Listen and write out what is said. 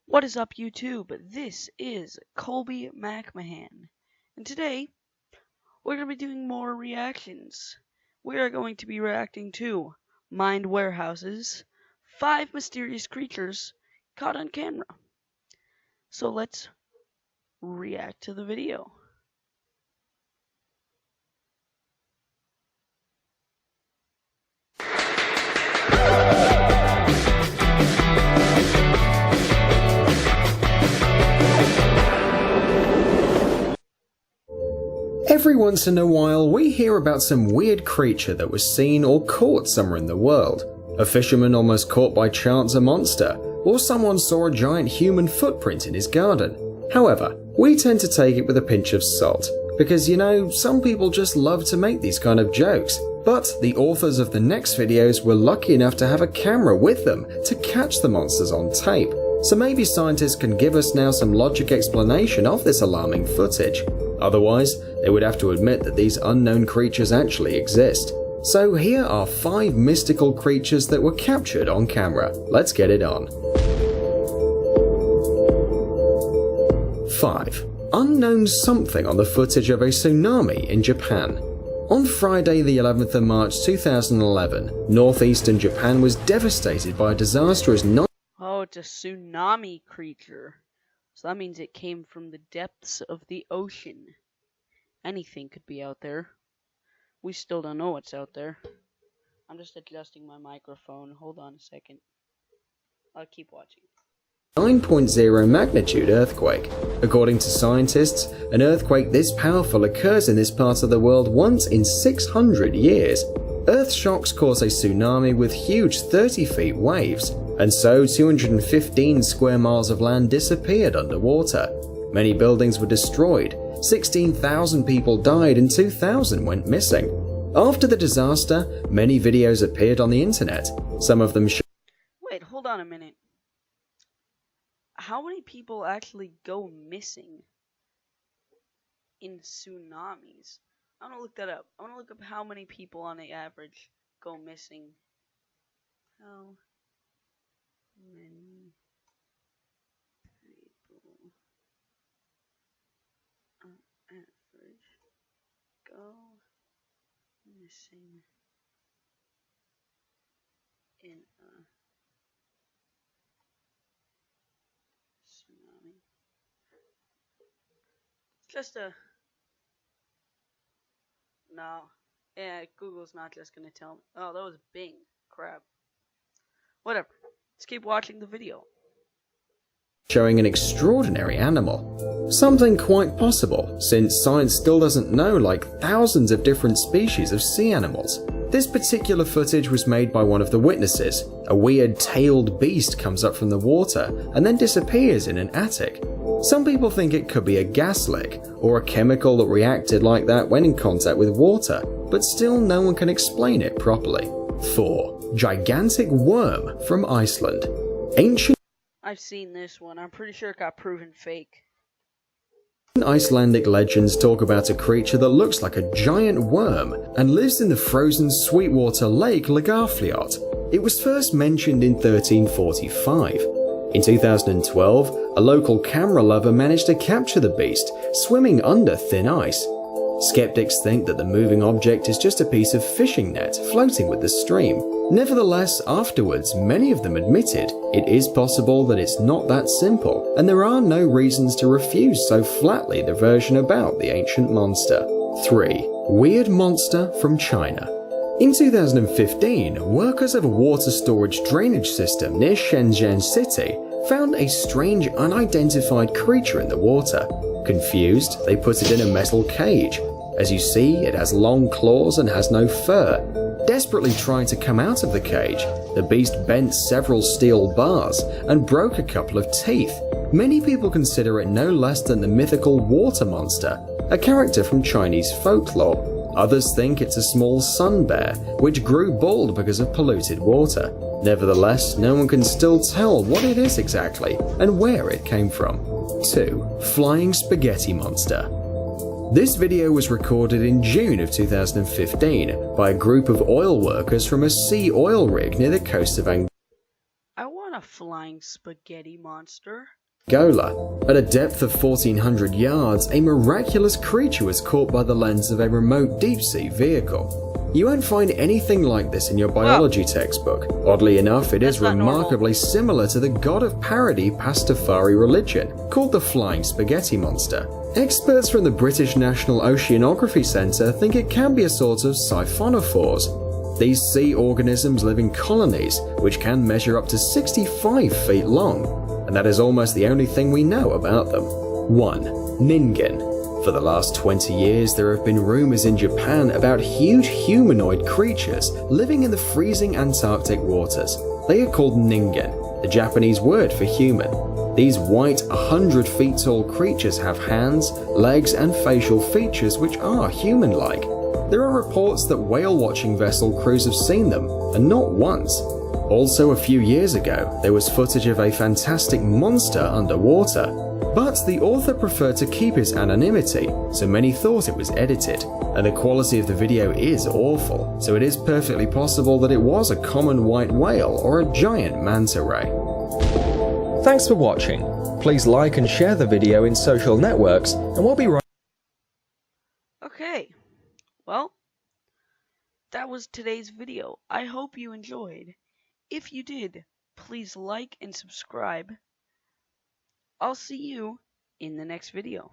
What is up, YouTube? This is Colby McMahon, and today we're going to be doing more reactions. We are going to be reacting to Mind Warehouse's 5 mysterious creatures caught on camera. So let's react to the video. Every once in a while, we hear about some weird creature that was seen or caught somewhere in the world. A fisherman almost caught by chance a monster, or someone saw a giant human footprint in his garden. However, we tend to take it with a pinch of salt, because some people just love to make these kind of jokes. But the authors of the next videos were lucky enough to have a camera with them to catch the monsters on tape. So maybe scientists can give us now some logic explanation of this alarming footage. Otherwise, they would have to admit that these unknown creatures actually exist. So here are 5 mystical creatures that were captured on camera. Let's get it on. 5. Unknown something on the footage of a tsunami in Japan. On Friday the 11th of March 2011, northeastern Japan was devastated by a disastrous Oh, it's a tsunami creature. So that means it came from the depths of the ocean. Anything could be out there. We still don't know what's out there. I'm just adjusting my microphone. Hold on a second. I'll keep watching. 9.0 magnitude earthquake. According to scientists, an earthquake this powerful occurs in this part of the world once in 600 years. Earth shocks cause a tsunami with huge 30 feet waves, and so 215 square miles of land disappeared underwater. Many buildings were destroyed, 16,000 people died and 2,000 went missing. After the disaster, many videos appeared on the internet. Some of them Wait, hold on a minute. How many people actually go missing in tsunamis? I want to look that up. I want to look up how many people on the average go missing. How many people on average go missing in a tsunami? Just a... No. Yeah, Google's not just gonna tell me. Oh, that was Bing. Crap. Whatever. Let's keep watching the video. showing an extraordinary animal. Something quite possible, since science still doesn't know like thousands of different species of sea animals. This particular footage was made by one of the witnesses. A weird tailed beast comes up from the water and then disappears in an attic. Some people think it could be a gas leak or a chemical that reacted like that when in contact with water, but still no one can explain it properly. 4. Gigantic worm from Iceland. Ancient I've seen this one. I'm pretty sure it got proven fake. Icelandic legends talk about a creature that looks like a giant worm and lives in the frozen sweetwater lake Lagarfljót. It was first mentioned in 1345. In 2012, a local camera lover managed to capture the beast, swimming under thin ice. Skeptics think that the moving object is just a piece of fishing net floating with the stream. Nevertheless, afterwards, many of them admitted it is possible that it's not that simple, and there are no reasons to refuse so flatly the version about the ancient monster. 3. Weird monster from China. In 2015, workers of a water storage drainage system near Shenzhen City found a strange unidentified creature in the water. Confused, they put it in a metal cage. As you see, it has long claws and has no fur. Desperately trying to come out of the cage, the beast bent several steel bars and broke a couple of teeth. Many people consider it no less than the mythical water monster, a character from Chinese folklore. Others think it's a small sun bear, which grew bald because of polluted water. Nevertheless, no one can still tell what it is exactly and where it came from. 2. Flying spaghetti monster. This video was recorded in June of 2015 by a group of oil workers from a sea oil rig near the coast of Angola. I want a flying spaghetti monster. Gola. At a depth of 1400 yards, a miraculous creature was caught by the lens of a remote deep-sea vehicle. You won't find anything like this in your biology textbook. Oddly enough, it is remarkably similar to the god of parody Pastafari religion, called the Flying Spaghetti Monster. Experts from the British National Oceanography Centre think it can be a sort of siphonophores. These sea organisms live in colonies, which can measure up to 65 feet long, and that is almost the only thing we know about them. 1. Ningen. For the last 20 years, there have been rumors in Japan about huge humanoid creatures living in the freezing Antarctic waters. They are called ningen, the Japanese word for human. These white, 100 feet tall creatures have hands, legs, and facial features which are human-like. There are reports that whale-watching vessel crews have seen them, and not once. Also, a few years ago, there was footage of a fantastic monster underwater. But the author preferred to keep his anonymity, so many thought it was edited, and the quality of the video is awful, so it is perfectly possible that it was a common white whale or a giant manta ray. Thanks for watching. Please like and share the video in social networks, and we'll be right back. Okay, well, that was today's video. I hope you enjoyed. If you did, please like and subscribe. I'll see you in the next video.